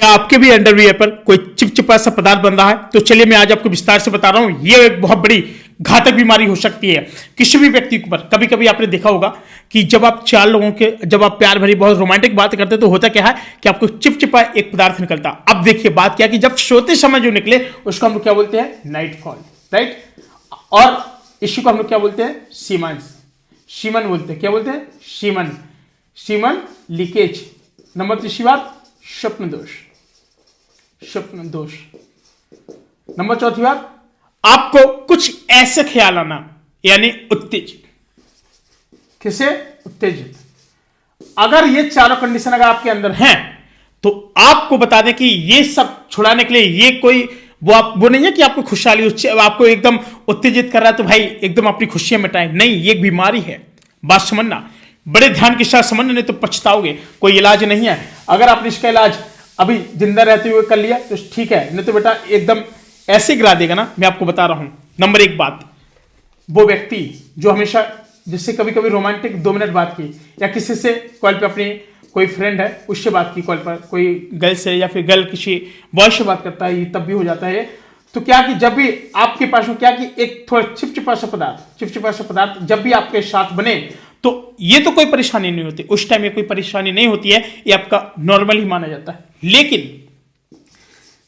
क्या आपके भी अंडरवियर पर कोई चिपचिपा सा पदार्थ बन रहा है? तो चलिए मैं आज आपको विस्तार से बता रहा हूं। यह एक बहुत बड़ी घातक बीमारी हो सकती है किसी भी व्यक्ति के ऊपर। कभी कभी आपने देखा होगा कि जब आप चार लोगों के जब आप प्यार भरी बहुत रोमांटिक बात करते हैं तो होता क्या है कि आपको चिपचिपा एक पदार्थ निकलता। अब देखिए बात क्या कि जब सोते समय जो निकले उसको हम लोग क्या बोलते हैं? Nightfall, right. और इसी को हम लोग क्या बोलते हैं? सीमन। सीमन बोलते हैं। क्या बोलते हैं? सीमन। Semen leakage. नंबर तीसरी बात, स्वप्न दोष। स्वप्न दोष। नंबर चौथी बात, आपको कुछ ऐसे ख्याल आना, यानी उत्तेजित। किसे? उत्तेजित। अगर ये चारों कंडीशन अगर आपके अंदर हैं तो आपको बता दें कि ये सब छुड़ाने के लिए ये कोई वो नहीं है कि आपको खुशहाली आपको एकदम उत्तेजित कर रहा है तो भाई एकदम अपनी खुशियां मिटाएं। नहीं, ये एक बीमारी है। बात समझना, बड़े ध्यान के साथ समझना, नहीं तो पछताओगे। कोई इलाज नहीं है। अगर आपने इसका इलाज अभी जिंदा रहते हुए कर लिया तो ठीक है, नहीं तो बेटा एकदम ऐसे गिरा देगा ना। मैं आपको बता रहा हूं। नंबर एक बात, वो व्यक्ति जो हमेशा जिससे कभी कभी रोमांटिक 2 मिनट बात की, या किसी से कॉल पे अपनी कोई फ्रेंड है उससे बात की, कॉल पर कोई गर्ल से, या फिर गर्ल किसी बॉय से बात करता है, ये तब भी हो जाता है। तो क्या कि जब भी आपके पास में क्या कि एक थोड़ा चिपचिपा सा पदार्थ जब भी आपके साथ बने तो ये तो कोई परेशानी नहीं होती। उस टाइम ये कोई परेशानी नहीं होती है, ये आपका नॉर्मल ही माना जाता है। लेकिन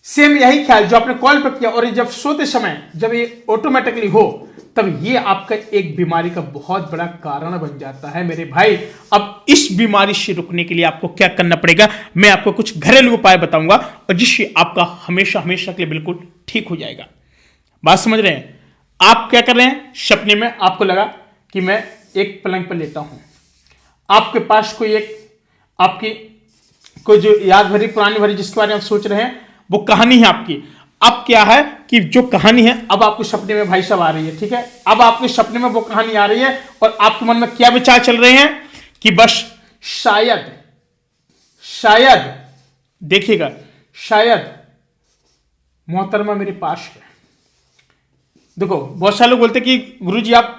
सेम यही ख्याल जो आपने कॉल पर किया और जब सोते समय जब ये ऑटोमेटिकली हो तब ये आपका एक बीमारी का बहुत बड़ा कारण बन जाता है मेरे भाई। अब इस बीमारी से रुकने के लिए आपको क्या करना पड़ेगा, मैं आपको कुछ घरेलू उपाय बताऊंगा और जिससे आपका हमेशा हमेशा के लिए बिल्कुल ठीक हो जाएगा। बात समझ रहे हैं? आप क्या कर रहे हैं? सपने में आपको लगा कि मैं एक पलंग पर लेटा हूं, आपके पास कोई एक आपकी कोई जो याद भरी पुरानी भरी जिसके बारे में आप सोच रहे हैं वो कहानी है आपकी। अब क्या है कि जो कहानी है अब आपके सपने में भाई साहब आ रही है, ठीक है। अब आपके सपने में वो कहानी आ रही है और आपके मन में क्या विचार चल रहे हैं कि बस शायद देखिएगा, शायद मोहतरमा मेरे पास है। देखो बहुत सारे लोग बोलते हैं कि गुरुजी आप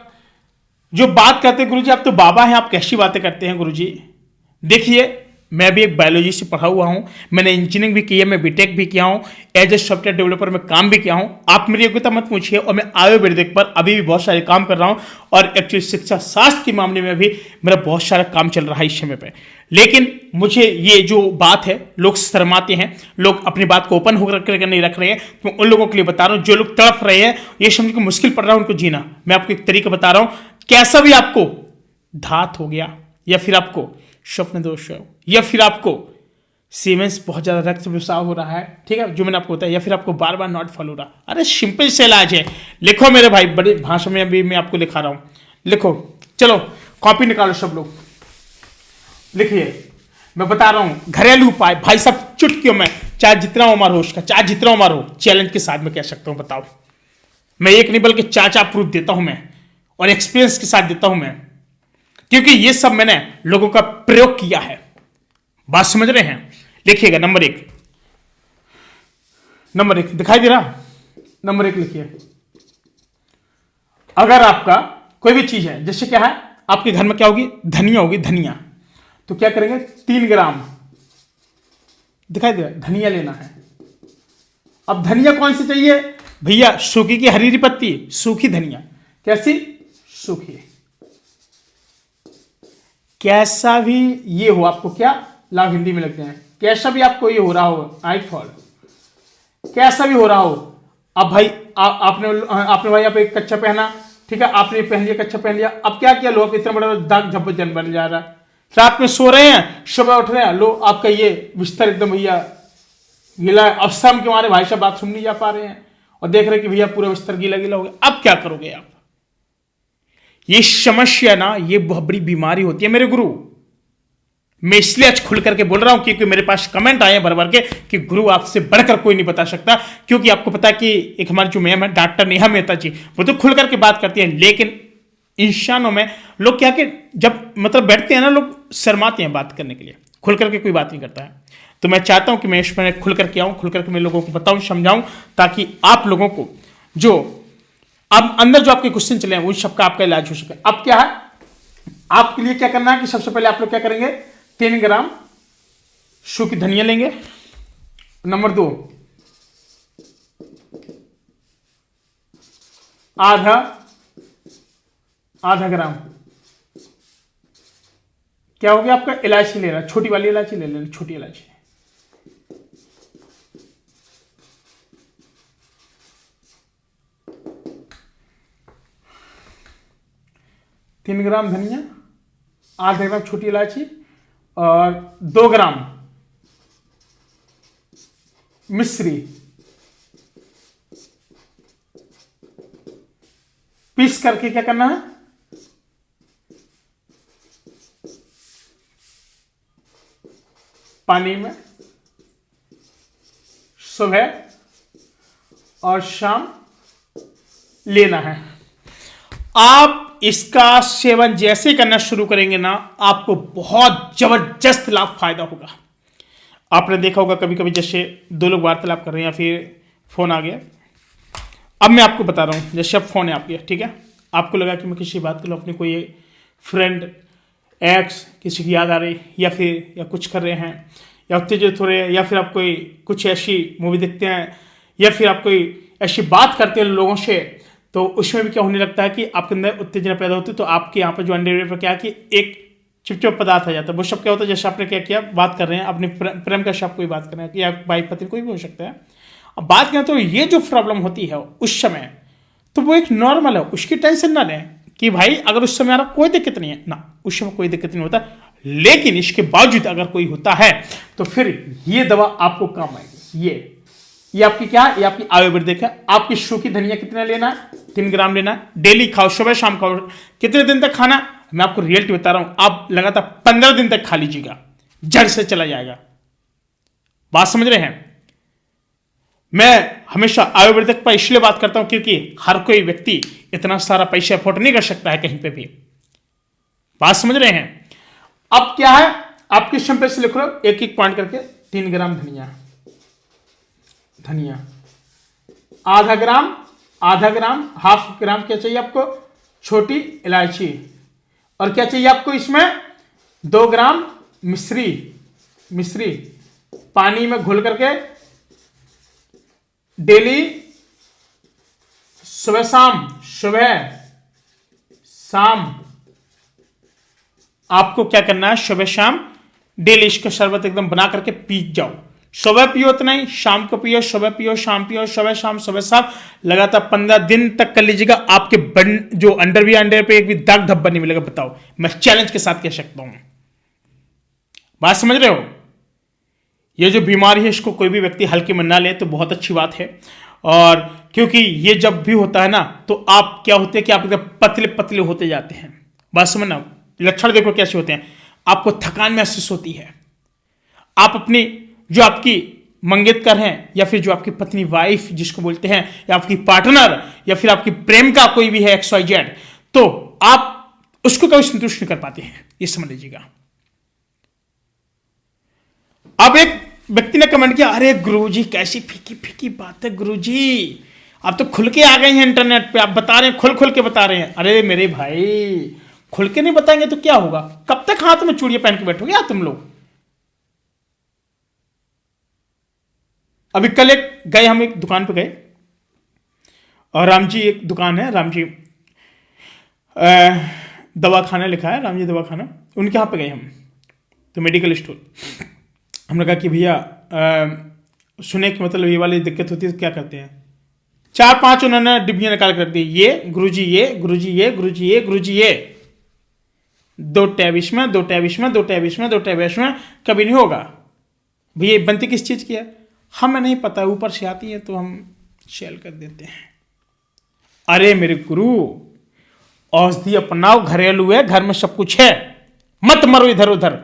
जो बात करते हैं, गुरुजी आप तो बाबा हैं, आप कैसी बातें करते हैं गुरुजी। देखिए मैं भी एक बायोलॉजी से पढ़ा हुआ हूं, मैंने इंजीनियरिंग भी की है, मैं बीटेक भी किया हूं, एज ए सॉफ्टवेयर डेवलपर में काम भी किया हूं। आप मेरी योग्यता मत पूछिए। और मैं आयुर्वेदिक पर अभी भी बहुत सारे काम कर रहा हूं और एक्चुअली शिक्षा शास्त्र के मामले में भी मेरा बहुत सारा काम चल रहा है इस समय पे। लेकिन मुझे ये जो बात है, लोग शर्माते हैं, लोग अपनी बात को ओपन होकर नहीं रख रहे हैं। तो उन लोगों के लिए बता रहा हूं जो लोग तड़प रहे हैं, ये समझ के मुश्किल पड़ रहा है उनको जीना। मैं आपको एक तरीका बता रहा हूं, कैसा भी आपको धात हो गया, या फिर आपको स्वप्न दोष हो, या फिर आपको सीमेंस बहुत ज्यादा रक्त रिसाव हो रहा है, ठीक है, जो मैंने आपको बताया, या फिर आपको बार बार नॉट फॉल हो रहा, अरे सिंपल से इलाज है। लिखो मेरे भाई, बड़ी भाषा में अभी मैं आपको लिखा रहा हूं, लिखो। चलो कॉपी निकालो सब लोग, लिखिए। मैं बता रहा हूं घरेलू उपाय भाई साहब, चुटकियों में, चाहे जितना उम्र हो उसका, चाहे जितना उम्र हो, चैलेंज के साथ में कह सकता हूं। बताओ, मैं एक नहीं बल्कि 4 प्रूफ देता हूं मैं, और एक्सपीरियंस के साथ देता हूं मैं, क्योंकि ये सब मैंने लोगों का प्रयोग किया है। बात समझ रहे हैं? लिखिएगा नंबर 1, नंबर 1 दिखाई दे रहा? नंबर 1 लिखिए। अगर आपका कोई भी चीज है, जैसे क्या है आपके घर में क्या होगी? धनिया होगी, धनिया। तो क्या करेंगे? 3 ग्राम, दिखाई दे रहा, धनिया लेना है। अब धनिया कौन सी चाहिए भैया? सूखी की हरी पत्ती, सूखी धनिया। कैसी? सूखी। कैसा भी ये हो, आपको क्या लाभ हिंदी में लगते हैं, कैसा भी आपको ये हो रहा हो, नाइटफॉल कैसा भी हो रहा हो। अब भाई आपने भाई आप एक कच्चा पहना, ठीक है, आपने पहन लिया, कच्चा पहन लिया। अब क्या किया, लो इतना बड़ा दाग धब्बा जन बन जा रहा है। रात में सो रहे हैं, सुबह उठ रहे हैं, लो आपका ये बिस्तर एकदम भैया गीला है। अब शाम के हमारे भाई साहब बाथरूम नहीं जा पा रहे हैं और देख रहे हैं कि भैया पूरा बिस्तर गीला गीला हो गया। अब क्या करोगे आप? ये समस्या ना, ये बहुत बड़ी बीमारी होती है मेरे गुरु। मैं इसलिए आज खुल करके बोल रहा हूं क्योंकि मेरे पास कमेंट आए हैं भर भर के कि गुरु आपसे बढ़कर कोई नहीं बता सकता। क्योंकि आपको पता है कि एक हमारी जो मैम है डॉक्टर नेहा मेहता जी, वो तो खुल करके बात करती है, लेकिन इंसानों में लोग क्या कि जब मतलब बैठते हैं ना, लोग शर्माते हैं बात करने के लिए, खुल करके कोई बात नहीं करता है। तो मैं चाहता हूं कि मैं इसमें खुल करके आऊं, खुल करके मैं लोगों को बताऊं, समझाऊं, ताकि आप लोगों को जो अब अंदर जो आपके क्वेश्चन चले हैं उन सबका आपका इलाज हो सके। अब क्या है आपके लिए क्या करना है कि सबसे पहले आप लोग क्या करेंगे, 3 ग्राम सूखी धनिया लेंगे, नंबर 2, आधा आधा ग्राम। क्या हो गया आपका? इलायची ले रहा, छोटी वाली इलायची ले लेना, छोटी इलायची। तीन ग्राम धनिया, आधा ग्राम छोटी इलायची और 2 ग्राम मिश्री। पीस करके क्या करना है? पानी में सुबह और शाम लेना है। आप इसका सेवन जैसे करना शुरू करेंगे ना, आपको बहुत जबरदस्त लाभ फायदा होगा। आपने देखा होगा कभी कभी जैसे दो लोग वार्तालाप कर रहे हैं या फिर फोन आ गया। अब मैं आपको बता रहा हूं, जैसे अब फोन है आपके, ठीक है, आपको लगा कि मैं किसी बात कर लूँ, अपनी कोई फ्रेंड एक्स किसी की याद आ रही, या कुछ कर रहे हैं, या उत्तेजित हो रहे हैं, या फिर आप कोई कुछ ऐसी मूवी देखते हैं, या फिर आप कोई ऐसी बात करते हैं लोगों से, तो उसमें भी क्या होने लगता है कि आपके अंदर उत्तेजना पैदा होती है। तो आपके यहाँ पर जो अंडरवेयर पर क्या कि एक चिपचिप पदार्थ आ जाता है। वो सब क्या होता है, जैसे आपने क्या किया, बात कर रहे हैं अपने प्रेम का शब्द, कोई बात कर रहे हैं, या भाई पत्नी, कोई भी हो सकता है। अब बात करें तो ये जो प्रॉब्लम होती है उस समय, तो वो एक नॉर्मल है, उसकी टेंशन ना लें कि भाई अगर उस समय आ रहा कोई दिक्कत नहीं है ना, उस समय कोई दिक्कत नहीं होता। लेकिन इसके बावजूद अगर कोई होता है तो फिर ये दवा आपको काम आएगी। ये आपकी क्या है, ये आपकी आयुर्वेदिक है। आपकी सूखी धनिया कितना लेना है? 3 ग्राम लेना है। डेली खाओ, सुबह शाम खाओ। कितने दिन तक खाना? मैं आपको रियलिटी बता रहा हूं, आप लगातार 15 दिन तक खा लीजिएगा, जड़ से चला जाएगा। बात समझ रहे हैं? मैं हमेशा आयुर्वेदिक पर इसलिए बात करता हूं क्योंकि हर कोई व्यक्ति इतना सारा पैसा अफोर्ड नहीं कर सकता है कहीं पे भी। बात समझ रहे हैं? अब क्या है, आपके शंपे से लिख लो एक एक पॉइंट करके। 3 ग्राम धनिया, आधा ग्राम हाफ ग्राम क्या चाहिए आपको? छोटी इलायची। और क्या चाहिए आपको इसमें? 2 ग्राम मिश्री पानी में घोल करके डेली सुबह शाम आपको क्या करना है? सुबह शाम डेली इसका शरबत एकदम बना करके पी जाओ। सुबह पियो उतना ही, शाम को पियो, सुबह पियो, शाम पियो, सुबह शाम लगातार 15 दिन तक कर लीजिएगा। आपके जो अंडर पे एक भी दाग धब्बा नहीं मिलेगा। बताओ, मैं चैलेंज के साथ कह सकता हूं। बात समझ रहे हो? ये जो बीमारी है इसको कोई भी व्यक्ति हल्के में ना ले तो बहुत अच्छी बात है। और क्योंकि ये जब भी होता है ना, तो आप क्या होते हैं कि आप एकदम पतले पतले होते जाते हैं। बात समझना, लक्षण देखो कैसे होते हैं। आपको थकान महसूस होती है। आप अपनी जो आपकी मंगेतकर हैं, या फिर जो आपकी पत्नी वाइफ जिसको बोलते हैं, या आपकी पार्टनर, या फिर आपकी प्रेम का कोई भी है XYZ, तो आप उसको कभी संतुष्ट नहीं कर पाते हैं। ये समझ लीजिएगा। अब एक व्यक्ति ने कमेंट किया, अरे गुरुजी कैसी फीकी फीकी बात है गुरुजी, आप तो खुल के आ गए हैं इंटरनेट पे, आप बता रहे हैं, खुल के बता रहे हैं। अरे मेरे भाई, खुल के नहीं बताएंगे तो क्या होगा? कब तक हाथ में चूड़ियां पहन के बैठोगे यार तुम लोग? अभी कल हम एक दुकान पे गए, और राम जी एक दुकान है, राम जी दवाखाना लिखा है, राम जी दवाखाना, उनके यहाँ पे गए हम। तो मेडिकल स्टोर, हमने कहा कि भैया सुने कि मतलब ये वाली दिक्कत होती है तो क्या करते हैं? 4-5 उन्होंने डिब्बियां निकाल कर दी। ये गुरुजी, ये गुरुजी, ये गुरुजी, ये गुरुजी, ये 2 टैब इसमें, 2 टैब इसमें, 2 टैब इसमें, 2 टैब इसमें। कभी नहीं होगा भैया। बनती किस चीज की है हमें नहीं पता, ऊपर से आती है तो हम सेल कर देते हैं। अरे मेरे गुरु, औषधि अपनाओ, घरेलू है, घर में सब कुछ है, मत मरो इधर उधर,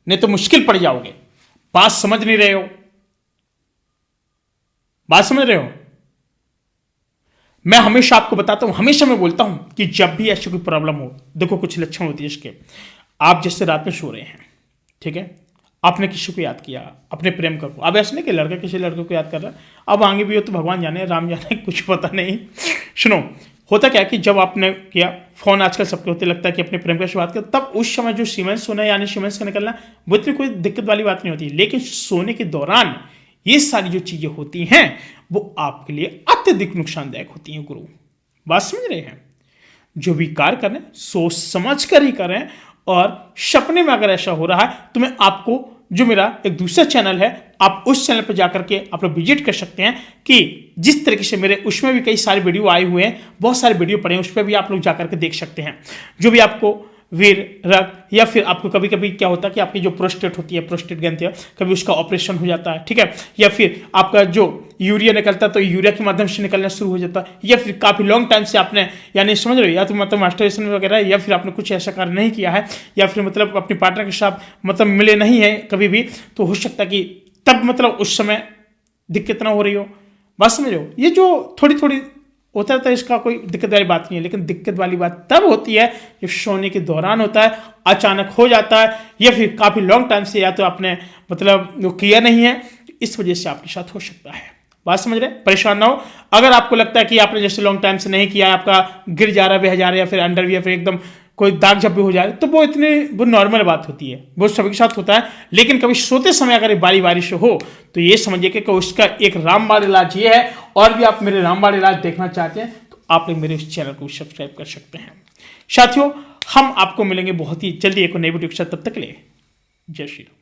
नहीं तो मुश्किल पड़ जाओगे। बात समझ नहीं रहे हो? बात समझ रहे हो? मैं हमेशा आपको बताता हूं, हमेशा मैं बोलता हूं कि जब भी ऐसी कोई प्रॉब्लम हो, देखो कुछ लक्षण होती है इसके। आप जैसे रात में सो रहे हैं, ठीक है, आपने किसी को याद किया, अपने प्रेम को। अब ऐसा नहीं कि लड़का किसी लड़के को याद कर रहा है, अब आगे भी हो तो भगवान जाने, राम जाने, कुछ पता नहीं। सुनो, होता क्या है कि जब आपने किया फोन, आजकल सबके होते लगता है कि अपने प्रेम का बात कर, तब उस समय जो सीमेंस होना है, यानी सीमेंस का निकलना, वो इतनी कोई दिक्कत वाली बात नहीं होती। लेकिन सोने के दौरान ये सारी जो चीजें होती हैं वो आपके लिए अत्यधिक नुकसानदायक होती हैं गुरु। बात समझ रहे हैं? जो भी कार्य करें सोच समझ कर ही करें, और सपने में अगर ऐसा हो रहा है तो मैं आपको जो मेरा एक दूसरा चैनल है, आप उस चैनल पर जाकर के आप लोग विजिट कर सकते हैं कि जिस तरीके से मेरे उसमें भी कई सारे वीडियो आए हुए हैं, बहुत सारे वीडियो पड़े हैं, उस पर भी आप लोग जाकर के देख सकते हैं। जो भी आपको वीर रक्त, या फिर आपको कभी कभी क्या होता है कि आपकी जो प्रोस्टेट होती है, प्रोस्टेट ग्रंथि है, कभी उसका ऑपरेशन हो जाता है, ठीक है, या फिर आपका जो यूरिया निकलता है तो यूरिया के माध्यम से निकलना शुरू हो जाता है, या फिर काफ़ी लॉन्ग टाइम से आपने यानी समझ रहे हो, या तो मतलब मास्टरबेशन वगैरह, या फिर आपने कुछ ऐसा कार्य नहीं किया है, या फिर मतलब अपने पार्टनर के साथ मतलब मिले नहीं है कभी भी, तो हो सकता है कि तब मतलब उस समय दिक्कत ना हो रही हो। बात समझ रहे हो? ये जो थोड़ी थोड़ी होता है तो इसका कोई दिक्कत वाली बात नहीं है, लेकिन दिक्कत वाली बात तब होती है जब सोने के दौरान होता है, अचानक हो जाता है, या फिर काफ़ी लॉन्ग टाइम से या तो आपने मतलब वो किया नहीं है, इस वजह से आपके साथ हो सकता है। बात समझ रहे? परेशान ना हो। अगर आपको लगता है कि आपने जैसे लॉन्ग टाइम से नहीं किया, आपका गिर जा रहा है, बह जा रहा है, या फिर अंडर, या फिर एकदम कोई दाग जब भी हो जाए, तो वो नॉर्मल बात होती है, वो सभी के साथ होता है। लेकिन कभी सोते समय अगर बारी बारी से हो तो ये समझिए कि उसका एक रामबाण इलाज ये है। और भी आप मेरे रामबाण इलाज देखना चाहते हैं तो आप लोग मेरे इस चैनल को सब्सक्राइब कर सकते हैं। साथियों, हम आपको मिलेंगे बहुत ही जल्दी एक नई वीडियो के साथ, तब तक के लिए जय श्री राम।